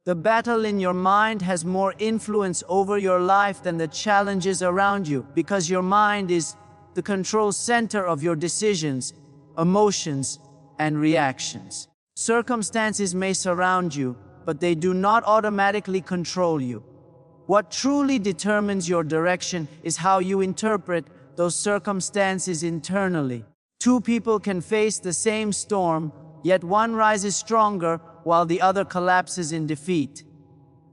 The battle in your mind has more influence over your life than the challenges around you, because your mind is the control center of your decisions, emotions, and reactions. Circumstances may surround you, but they do not automatically control you. What truly determines your direction is how you interpret those circumstances internally. Two people can face the same storm, yet one rises stronger while the other collapses in defeat.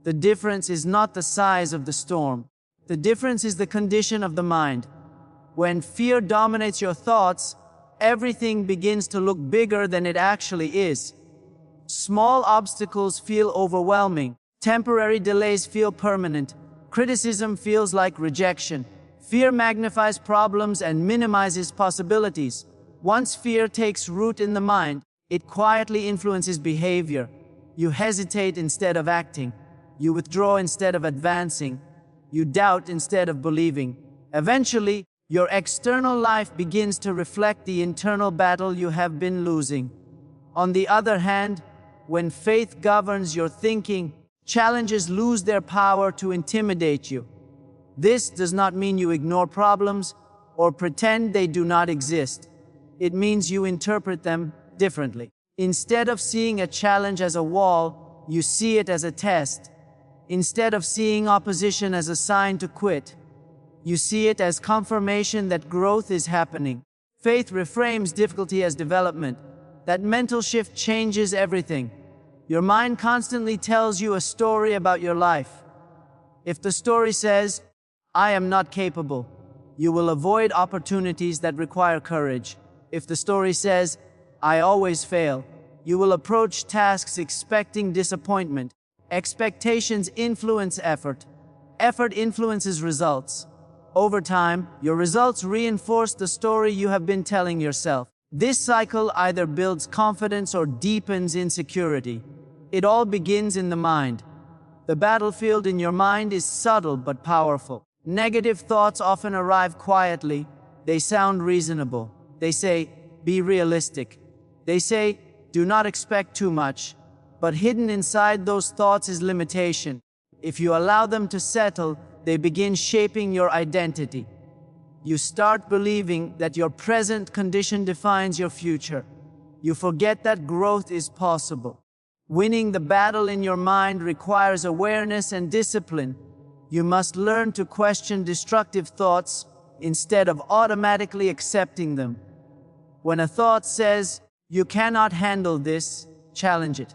The difference is not the size of the storm. The difference is the condition of the mind. When fear dominates your thoughts, everything begins to look bigger than it actually is. Small obstacles feel overwhelming. Temporary delays feel permanent. Criticism feels like rejection. Fear magnifies problems and minimizes possibilities. Once fear takes root in the mind, it quietly influences behavior. You hesitate instead of acting. You withdraw instead of advancing. You doubt instead of believing. Eventually, your external life begins to reflect the internal battle you have been losing. On the other hand, when faith governs your thinking, challenges lose their power to intimidate you. This does not mean you ignore problems or pretend they do not exist. It means you interpret them differently. Instead of seeing a challenge as a wall, you see it as a test. Instead of seeing opposition as a sign to quit, you see it as confirmation that growth is happening. Faith reframes difficulty as development. That mental shift changes everything. Your mind constantly tells you a story about your life. If the story says, "I am not capable," you will avoid opportunities that require courage. If the story says, "I always fail," you will approach tasks expecting disappointment. Expectations influence effort. Effort influences results. Over time, your results reinforce the story you have been telling yourself. This cycle either builds confidence or deepens insecurity. It all begins in the mind. The battlefield in your mind is subtle but powerful. Negative thoughts often arrive quietly. They sound reasonable. They say, "Be realistic." They say, "Do not expect too much." But hidden inside those thoughts is limitation. If you allow them to settle, they begin shaping your identity. You start believing that your present condition defines your future. You forget that growth is possible. Winning the battle in your mind requires awareness and discipline. You must learn to question destructive thoughts instead of automatically accepting them. When a thought says, "You cannot handle this," challenge it.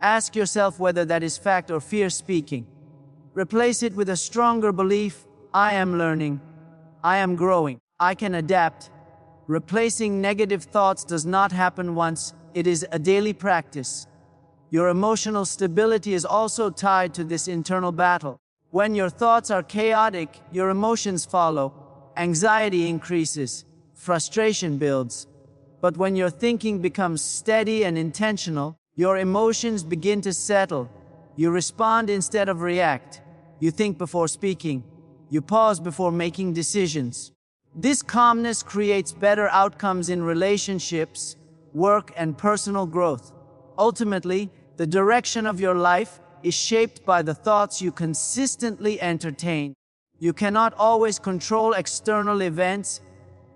Ask yourself whether that is fact or fear speaking. Replace it with a stronger belief: "I am learning. I am growing. I can adapt." Replacing negative thoughts does not happen once. It is a daily practice. Your emotional stability is also tied to this internal battle. When your thoughts are chaotic, your emotions follow. Anxiety increases. Frustration builds. But when your thinking becomes steady and intentional, your emotions begin to settle. You respond instead of react. You think before speaking. You pause before making decisions. This calmness creates better outcomes in relationships, work, and personal growth. Ultimately, the direction of your life is shaped by the thoughts you consistently entertain. You cannot always control external events,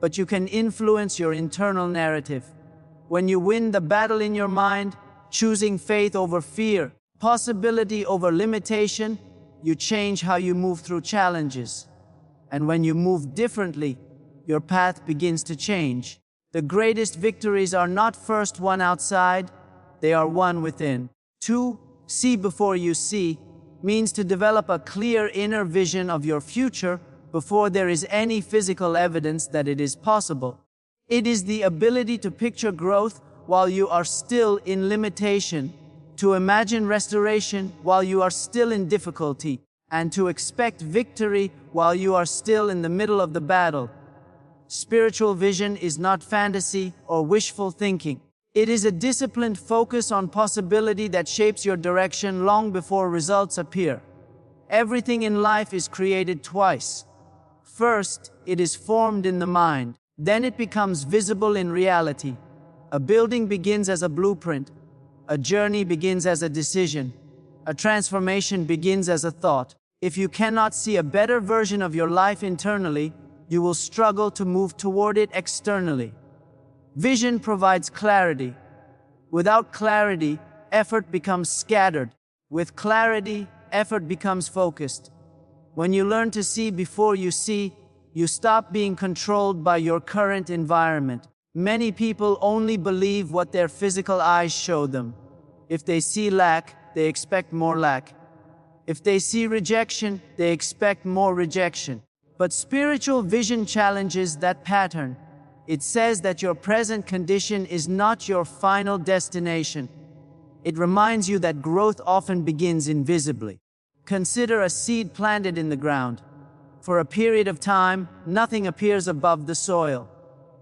but you can influence your internal narrative. When you win the battle in your mind, choosing faith over fear, possibility over limitation, you change how you move through challenges. And when you move differently, your path begins to change. The greatest victories are not first won outside, they are won within. 2. See before you see means to develop a clear inner vision of your future before there is any physical evidence that it is possible. It is the ability to picture growth while you are still in limitation, to imagine restoration while you are still in difficulty, and to expect victory while you are still in the middle of the battle. Spiritual vision is not fantasy or wishful thinking. It is a disciplined focus on possibility that shapes your direction long before results appear. Everything in life is created twice. First, it is formed in the mind. Then it becomes visible in reality. A building begins as a blueprint. A journey begins as a decision. A transformation begins as a thought. If you cannot see a better version of your life internally, you will struggle to move toward it externally. Vision provides clarity. Without clarity, effort becomes scattered. With clarity, effort becomes focused. When you learn to see before you see, you stop being controlled by your current environment. Many people only believe what their physical eyes show them. If they see lack, they expect more lack. If they see rejection, they expect more rejection. But spiritual vision challenges that pattern. It says that your present condition is not your final destination. It reminds you that growth often begins invisibly. Consider a seed planted in the ground. For a period of time, nothing appears above the soil.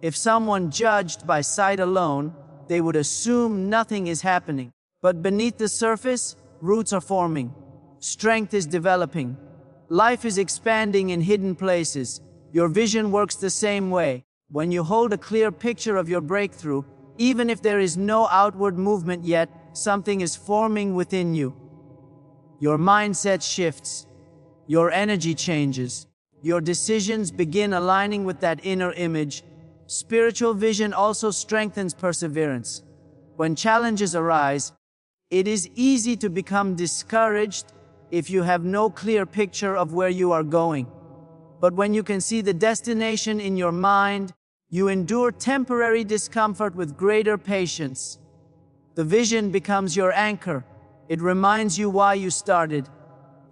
If someone judged by sight alone, they would assume nothing is happening. But beneath the surface, roots are forming. Strength is developing. Life is expanding in hidden places. Your vision works the same way. When you hold a clear picture of your breakthrough, even if there is no outward movement yet, something is forming within you. Your mindset shifts. Your energy changes. Your decisions begin aligning with that inner image. Spiritual vision also strengthens perseverance. When challenges arise, it is easy to become discouraged if you have no clear picture of where you are going. But when you can see the destination in your mind, you endure temporary discomfort with greater patience. The vision becomes your anchor. It reminds you why you started.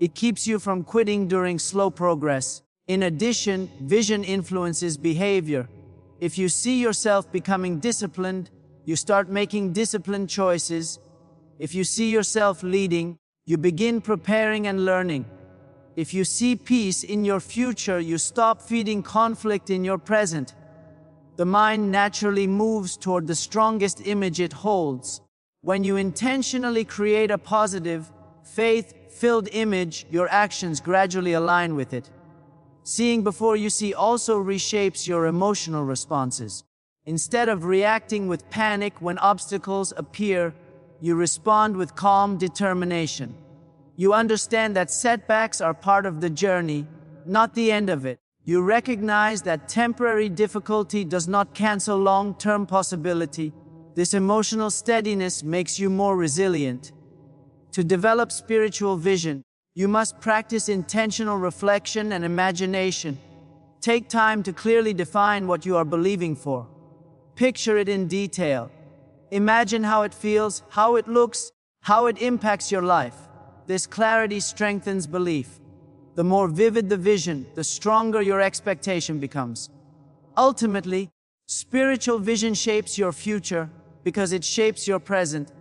It keeps you from quitting during slow progress. In addition, vision influences behavior. If you see yourself becoming disciplined, you start making disciplined choices. If you see yourself leading, you begin preparing and learning. If you see peace in your future, you stop feeding conflict in your present. The mind naturally moves toward the strongest image it holds. When you intentionally create a positive, faith-filled image, your actions gradually align with it. Seeing before you see also reshapes your emotional responses. Instead of reacting with panic when obstacles appear, you respond with calm determination. You understand that setbacks are part of the journey, not the end of it. You recognize that temporary difficulty does not cancel long-term possibility. This emotional steadiness makes you more resilient. To develop spiritual vision, you must practice intentional reflection and imagination. Take time to clearly define what you are believing for. Picture it in detail. Imagine how it feels, how it looks, how it impacts your life. This clarity strengthens belief. The more vivid the vision, the stronger your expectation becomes. Ultimately, spiritual vision shapes your future because it shapes your present.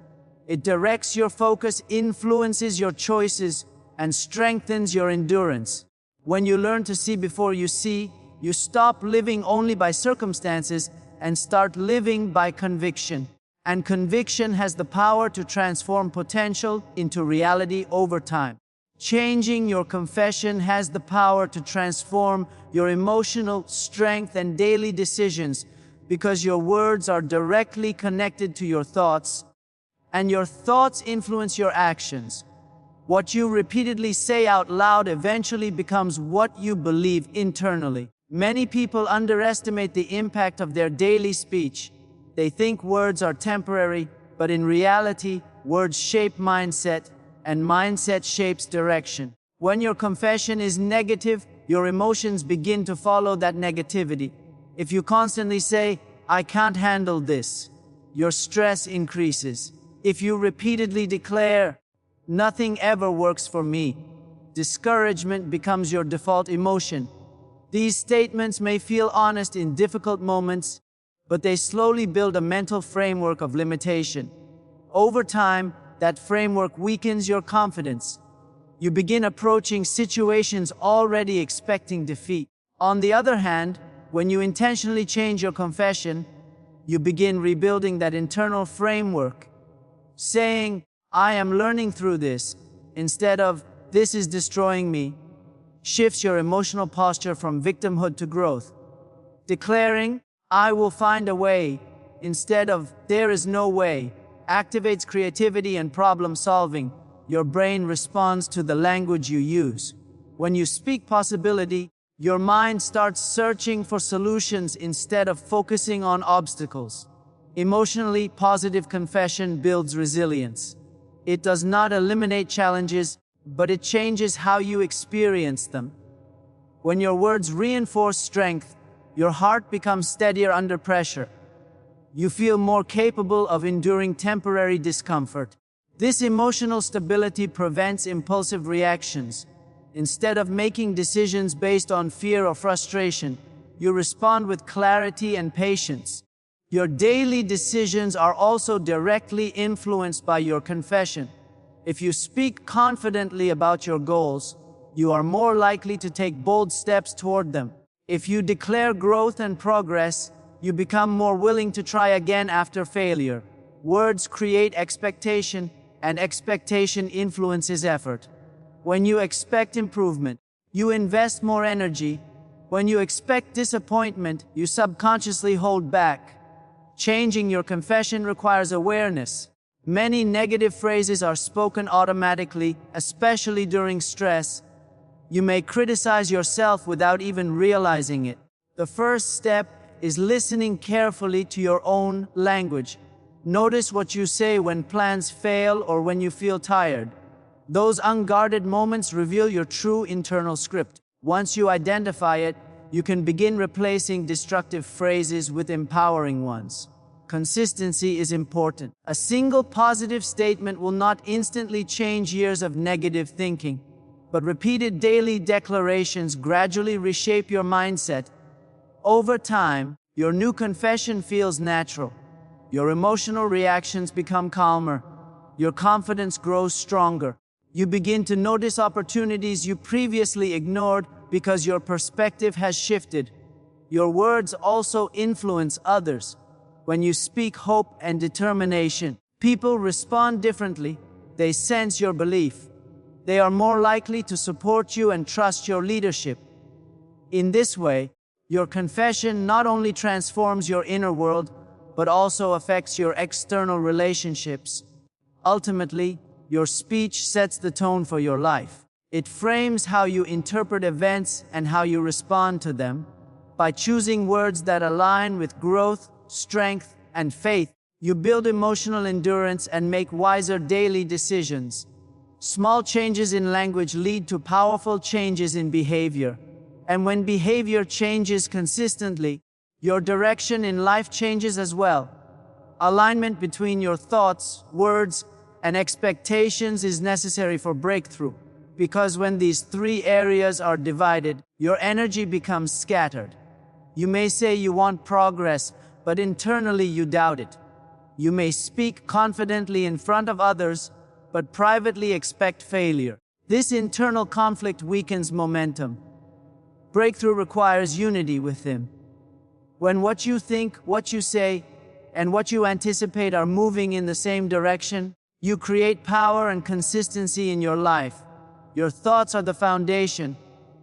It directs your focus, influences your choices, and strengthens your endurance. When you learn to see before you see, you stop living only by circumstances and start living by conviction. And conviction has the power to transform potential into reality over time. Changing your confession has the power to transform your emotional strength and daily decisions because your words are directly connected to your thoughts, and your thoughts influence your actions. What you repeatedly say out loud eventually becomes what you believe internally. Many people underestimate the impact of their daily speech. They think words are temporary, but in reality, words shape mindset, and mindset shapes direction. When your confession is negative, your emotions begin to follow that negativity. If you constantly say, "I can't handle this," your stress increases. If you repeatedly declare, "Nothing ever works for me," discouragement becomes your default emotion. These statements may feel honest in difficult moments, but they slowly build a mental framework of limitation. Over time, that framework weakens your confidence. You begin approaching situations already expecting defeat. On the other hand, when you intentionally change your confession, you begin rebuilding that internal framework. Saying, "I am learning through this," instead of, "This is destroying me," shifts your emotional posture from victimhood to growth. Declaring, "I will find a way," instead of, "There is no way," activates creativity and problem solving. your brain responds to the language you use. When you speak possibility, your mind starts searching for solutions instead of focusing on obstacles. Emotionally positive confession builds resilience. It does not eliminate challenges, but it changes how you experience them. When your words reinforce strength, your heart becomes steadier under pressure. You feel more capable of enduring temporary discomfort. This emotional stability prevents impulsive reactions. Instead of making decisions based on fear or frustration, you respond with clarity and patience. Your daily decisions are also directly influenced by your confession. If you speak confidently about your goals, you are more likely to take bold steps toward them. If you declare growth and progress, you become more willing to try again after failure. Words create expectation, and expectation influences effort. When you expect improvement, you invest more energy. When you expect disappointment, you subconsciously hold back. Changing your confession requires awareness. Many negative phrases are spoken automatically, especially during stress. You may criticize yourself without even realizing it. The first step is listening carefully to your own language. Notice what you say when plans fail or when you feel tired. Those unguarded moments reveal your true internal script. Once you identify it, you can begin replacing destructive phrases with empowering ones. Consistency is important. A single positive statement will not instantly change years of negative thinking, but repeated daily declarations gradually reshape your mindset. Over time, your new confession feels natural. Your emotional reactions become calmer. Your confidence grows stronger. You begin to notice opportunities you previously ignored because your perspective has shifted. Your words also influence others. When you speak hope and determination, people respond differently. They sense your belief. They are more likely to support you and trust your leadership. In this way, your confession not only transforms your inner world, but also affects your external relationships. Ultimately, your speech sets the tone for your life. It frames how you interpret events and how you respond to them. By choosing words that align with growth, strength, and faith, you build emotional endurance and make wiser daily decisions. Small changes in language lead to powerful changes in behavior. And when behavior changes consistently, your direction in life changes as well. Alignment between your thoughts, words, and expectations is necessary for breakthrough, because when these three areas are divided, your energy becomes scattered. You may say you want progress, but internally you doubt it. You may speak confidently in front of others, but privately expect failure. This internal conflict weakens momentum. Breakthrough requires unity within. When what you think, what you say, and what you anticipate are moving in the same direction, you create power and consistency in your life. Your thoughts are the foundation.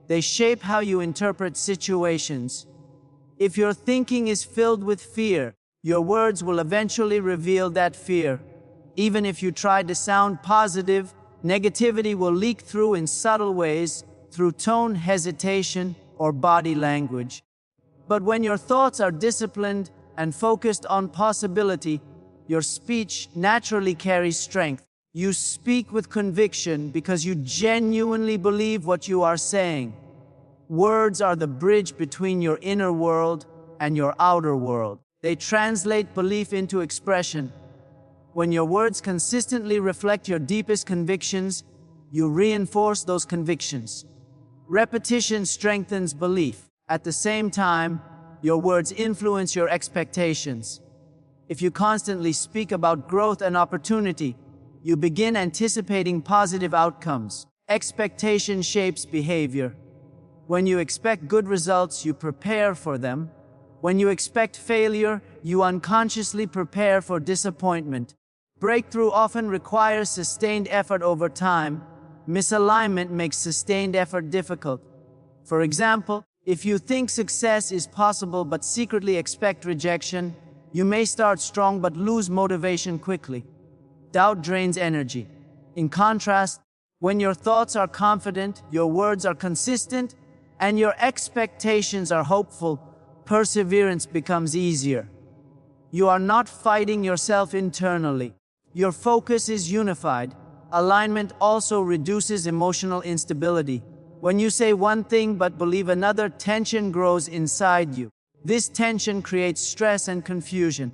They shape how you interpret situations. If your thinking is filled with fear, your words will eventually reveal that fear. Even if you try to sound positive, negativity will leak through in subtle ways, through tone, hesitation, or body language. But when your thoughts are disciplined and focused on possibility, your speech naturally carries strength. You speak with conviction because you genuinely believe what you are saying. Words are the bridge between your inner world and your outer world. They translate belief into expression. When your words consistently reflect your deepest convictions, you reinforce those convictions. Repetition strengthens belief. At the same time, your words influence your expectations. If you constantly speak about growth and opportunity, you begin anticipating positive outcomes. Expectation shapes behavior. When you expect good results, you prepare for them. When you expect failure, you unconsciously prepare for disappointment. Breakthrough often requires sustained effort over time. Misalignment makes sustained effort difficult. For example, if you think success is possible but secretly expect rejection, you may start strong but lose motivation quickly. Doubt drains energy. In contrast, when your thoughts are confident, your words are consistent, and your expectations are hopeful, perseverance becomes easier. You are not fighting yourself internally. Your focus is unified. Alignment also reduces emotional instability. When you say one thing but believe another, tension grows inside you. This tension creates stress and confusion.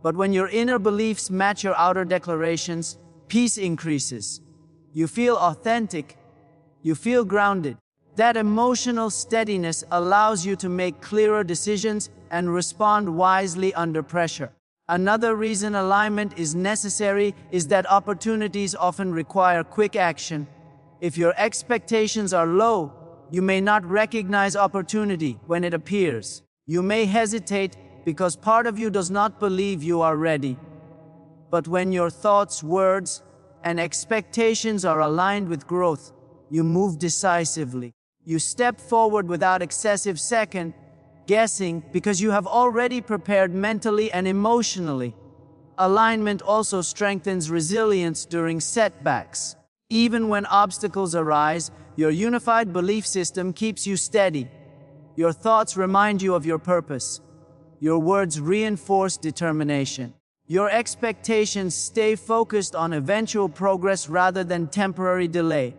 But when your inner beliefs match your outer declarations, peace increases. You feel authentic. You feel grounded. That emotional steadiness allows you to make clearer decisions and respond wisely under pressure. Another reason alignment is necessary is that opportunities often require quick action. If your expectations are low, you may not recognize opportunity when it appears. You may hesitate because part of you does not believe you are ready. But when your thoughts, words, and expectations are aligned with growth, you move decisively. You step forward without excessive second guessing because you have already prepared mentally and emotionally. Alignment also strengthens resilience during setbacks. Even when obstacles arise, your unified belief system keeps you steady. Your thoughts remind you of your purpose. Your words reinforce determination. Your expectations stay focused on eventual progress rather than temporary delay.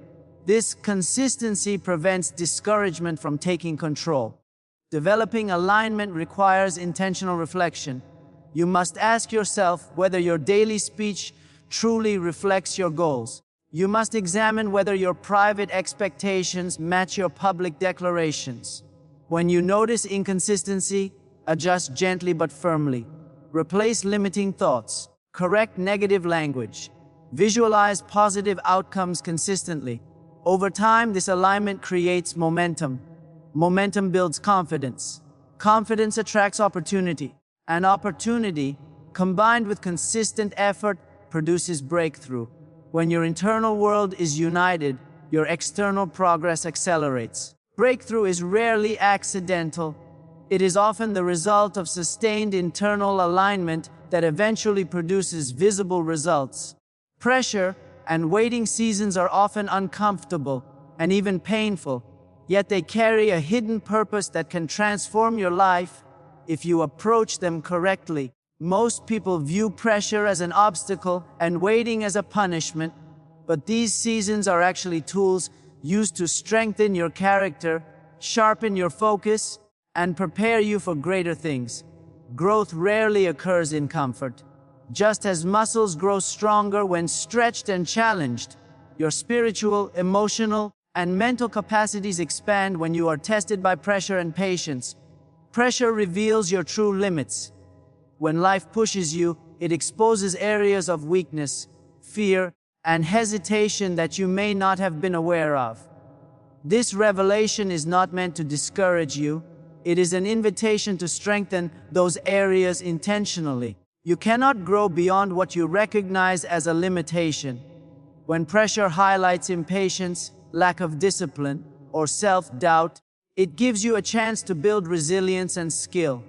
This consistency prevents discouragement from taking control. Developing alignment requires intentional reflection. You must ask yourself whether your daily speech truly reflects your goals. You must examine whether your private expectations match your public declarations. When you notice inconsistency, adjust gently but firmly. Replace limiting thoughts. Correct negative language. Visualize positive outcomes consistently. Over time, this alignment creates momentum. Momentum builds confidence. Confidence attracts opportunity. And opportunity, combined with consistent effort, produces breakthrough. When your internal world is united, your external progress accelerates. Breakthrough is rarely accidental. It is often the result of sustained internal alignment that eventually produces visible results. Pressure and waiting seasons are often uncomfortable and even painful, yet they carry a hidden purpose that can transform your life if you approach them correctly. Most people view pressure as an obstacle and waiting as a punishment, but these seasons are actually tools used to strengthen your character, sharpen your focus, and prepare you for greater things. Growth rarely occurs in comfort. Just as muscles grow stronger when stretched and challenged, your spiritual, emotional, and mental capacities expand when you are tested by pressure and patience. Pressure reveals your true limits. When life pushes you, it exposes areas of weakness, fear, and hesitation that you may not have been aware of. This revelation is not meant to discourage you. It is an invitation to strengthen those areas intentionally. You cannot grow beyond what you recognize as a limitation. When pressure highlights impatience, lack of discipline, or self-doubt, it gives you a chance to build resilience and skill.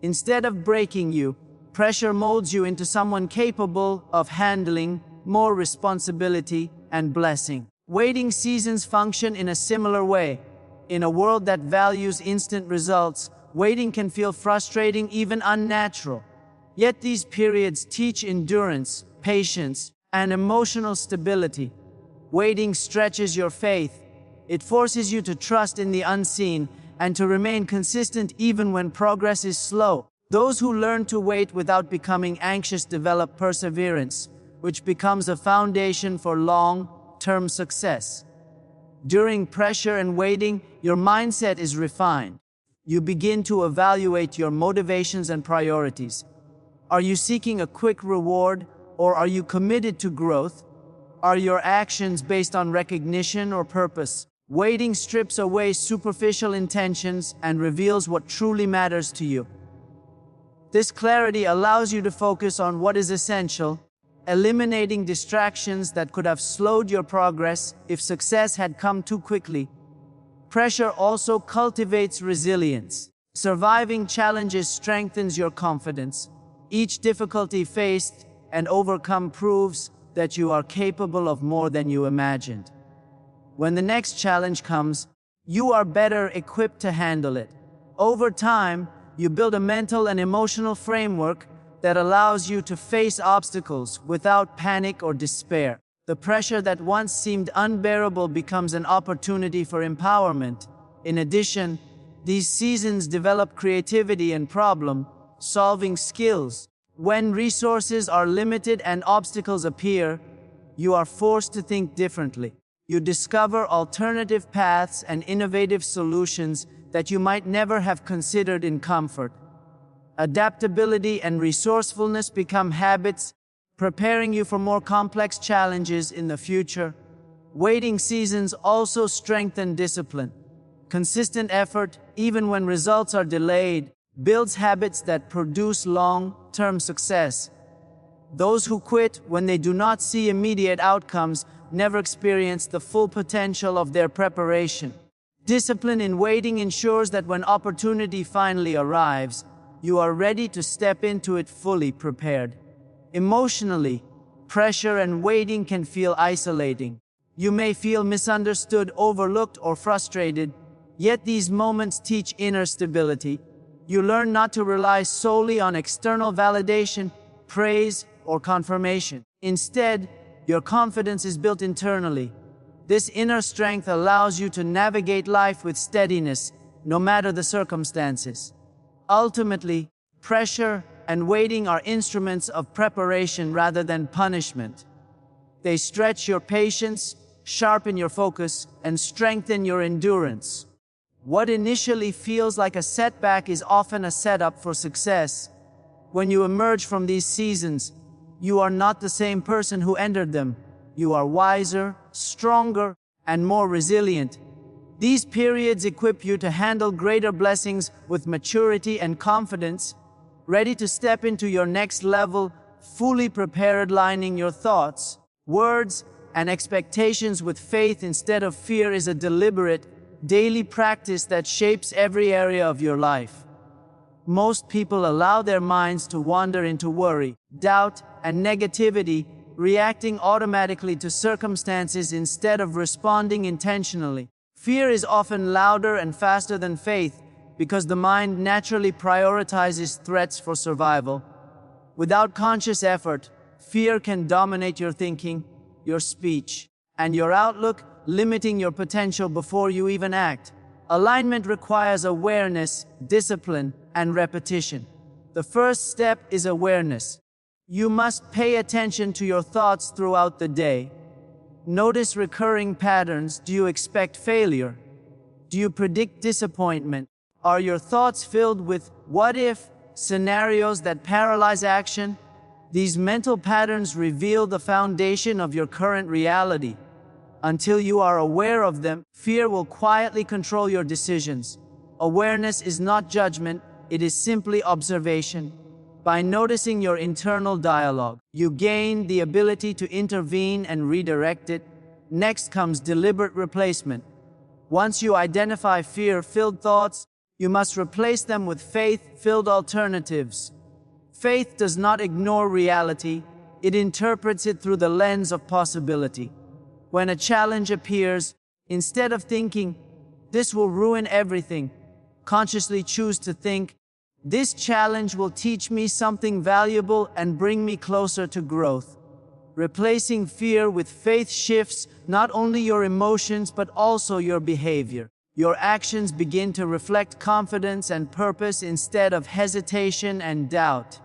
Instead of breaking you, pressure molds you into someone capable of handling more responsibility and blessing. Waiting seasons function in a similar way. In a world that values instant results, waiting can feel frustrating, even unnatural. Yet these periods teach endurance, patience, and emotional stability. Waiting stretches your faith. It forces you to trust in the unseen and to remain consistent even when progress is slow. Those who learn to wait without becoming anxious develop perseverance, which becomes a foundation for long-term success. During pressure and waiting, your mindset is refined. You begin to evaluate your motivations and priorities. Are you seeking a quick reward, or are you committed to growth? Are your actions based on recognition or purpose? Waiting strips away superficial intentions and reveals what truly matters to you. This clarity allows you to focus on what is essential, eliminating distractions that could have slowed your progress if success had come too quickly. Pressure also cultivates resilience. Surviving challenges strengthens your confidence. Each difficulty faced and overcome proves that you are capable of more than you imagined. When the next challenge comes, you are better equipped to handle it. Over time, you build a mental and emotional framework that allows you to face obstacles without panic or despair. The pressure that once seemed unbearable becomes an opportunity for empowerment. In addition, these seasons develop creativity and problem-solving skills. When resources are limited and obstacles appear, you are forced to think differently. You discover alternative paths and innovative solutions that you might never have considered in comfort. Adaptability and resourcefulness become habits, preparing you for more complex challenges in the future. Waiting seasons also strengthen discipline. Consistent effort, even when results are delayed, builds habits that produce long-term success. Those who quit when they do not see immediate outcomes never experience the full potential of their preparation. Discipline in waiting ensures that when opportunity finally arrives, you are ready to step into it fully prepared. Emotionally, pressure and waiting can feel isolating. You may feel misunderstood, overlooked, or frustrated, yet these moments teach inner stability. You learn not to rely solely on external validation, praise, or confirmation. Instead, your confidence is built internally. This inner strength allows you to navigate life with steadiness, no matter the circumstances. Ultimately, pressure and waiting are instruments of preparation rather than punishment. They stretch your patience, sharpen your focus, and strengthen your endurance. What initially feels like a setback is often a setup for success. When you emerge from these seasons, you are not the same person who entered them. You are wiser, stronger, and more resilient. These periods equip you to handle greater blessings with maturity and confidence, ready to step into your next level, fully prepared, aligning your thoughts, words, and expectations with faith instead of fear is a deliberate, daily practice that shapes every area of your life. Most people allow their minds to wander into worry, doubt, and negativity, reacting automatically to circumstances instead of responding intentionally. Fear is often louder and faster than faith because the mind naturally prioritizes threats for survival. Without conscious effort, fear can dominate your thinking, your speech, and your outlook, limiting your potential before you even act. Alignment requires awareness, discipline, and repetition. The first step is awareness. You must pay attention to your thoughts throughout the day. Notice recurring patterns. Do you expect failure? Do you predict disappointment? Are your thoughts filled with what-if scenarios that paralyze action? These mental patterns reveal the foundation of your current reality. Until you are aware of them, fear will quietly control your decisions. Awareness is not judgment, it is simply observation. By noticing your internal dialogue, you gain the ability to intervene and redirect it. Next comes deliberate replacement. Once you identify fear-filled thoughts, you must replace them with faith-filled alternatives. Faith does not ignore reality, it interprets it through the lens of possibility. When a challenge appears, instead of thinking, "This will ruin everything," consciously choose to think, "This challenge will teach me something valuable and bring me closer to growth." Replacing fear with faith shifts not only your emotions but also your behavior. Your actions begin to reflect confidence and purpose instead of hesitation and doubt.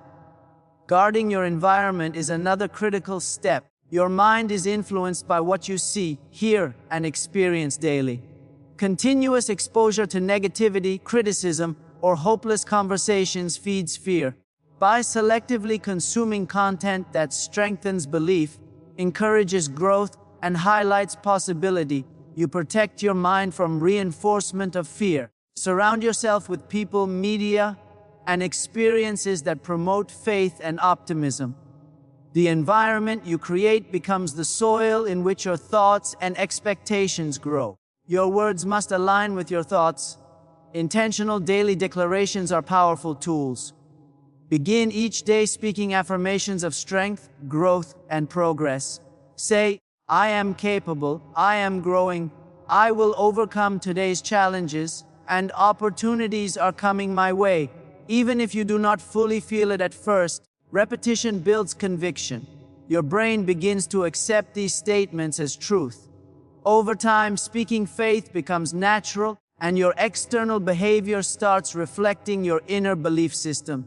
Guarding your environment is another critical step. Your mind is influenced by what you see, hear, and experience daily. Continuous exposure to negativity, criticism, or hopeless conversations feeds fear. By selectively consuming content that strengthens belief, encourages growth, and highlights possibility, you protect your mind from reinforcement of fear. Surround yourself with people, media, and experiences that promote faith and optimism. The environment you create becomes the soil in which your thoughts and expectations grow. Your words must align with your thoughts. Intentional daily declarations are powerful tools. Begin each day speaking affirmations of strength, growth, and progress. Say, I am capable, I am growing, I will overcome today's challenges, and opportunities are coming my way. Even if you do not fully feel it at first, repetition builds conviction. Your brain begins to accept these statements as truth. Over time, speaking faith becomes natural, and your external behavior starts reflecting your inner belief system.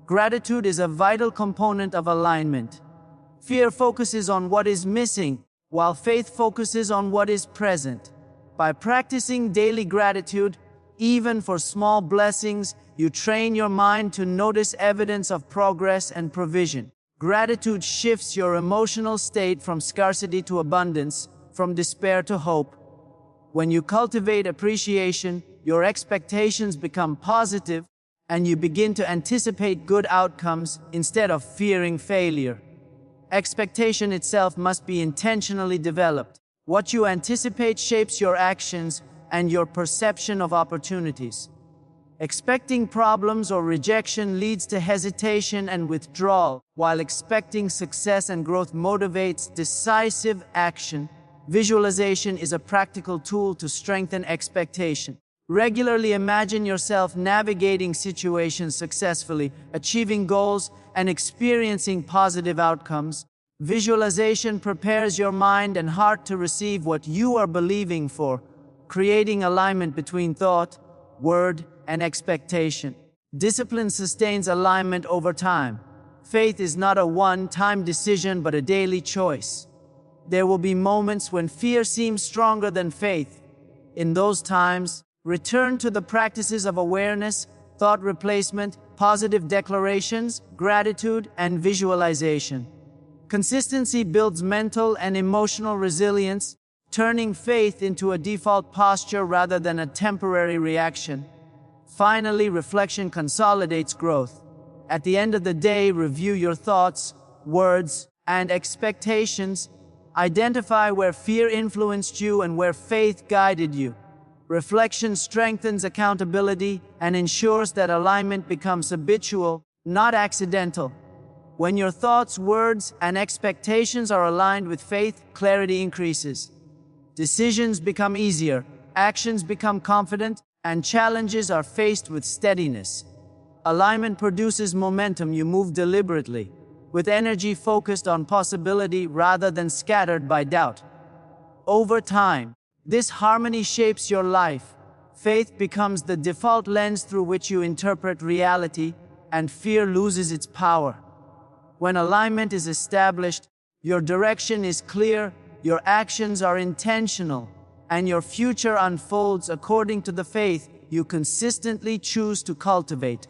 Gratitude is a vital component of alignment. Fear focuses on what is missing, while faith focuses on what is present. By practicing daily gratitude, even for small blessings, you train your mind to notice evidence of progress and provision. Gratitude shifts your emotional state from scarcity to abundance, from despair to hope. When you cultivate appreciation, your expectations become positive, and you begin to anticipate good outcomes instead of fearing failure. Expectation itself must be intentionally developed. What you anticipate shapes your actions and your perception of opportunities. Expecting problems or rejection leads to hesitation and withdrawal, while expecting success and growth motivates decisive action. Visualization is a practical tool to strengthen expectation. Regularly imagine yourself navigating situations successfully, achieving goals, and experiencing positive outcomes. Visualization prepares your mind and heart to receive what you are believing for, creating alignment between thought, word, and expectation. Discipline sustains alignment over time. Faith is not a one-time decision but a daily choice. There will be moments when fear seems stronger than faith. In those times, return to the practices of awareness, thought replacement, positive declarations, gratitude, and visualization. Consistency builds mental and emotional resilience, turning faith into a default posture rather than a temporary reaction. Finally, reflection consolidates growth. At the end of the day, review your thoughts, words, and expectations. Identify where fear influenced you and where faith guided you. Reflection strengthens accountability and ensures that alignment becomes habitual, not accidental. When your thoughts, words, and expectations are aligned with faith, clarity increases. Decisions become easier, actions become confident, and challenges are faced with steadiness. Alignment produces momentum. You move deliberately, with energy focused on possibility rather than scattered by doubt. Over time, this harmony shapes your life. Faith becomes the default lens through which you interpret reality, and fear loses its power. When alignment is established, your direction is clear, your actions are intentional, and your future unfolds according to the faith you consistently choose to cultivate.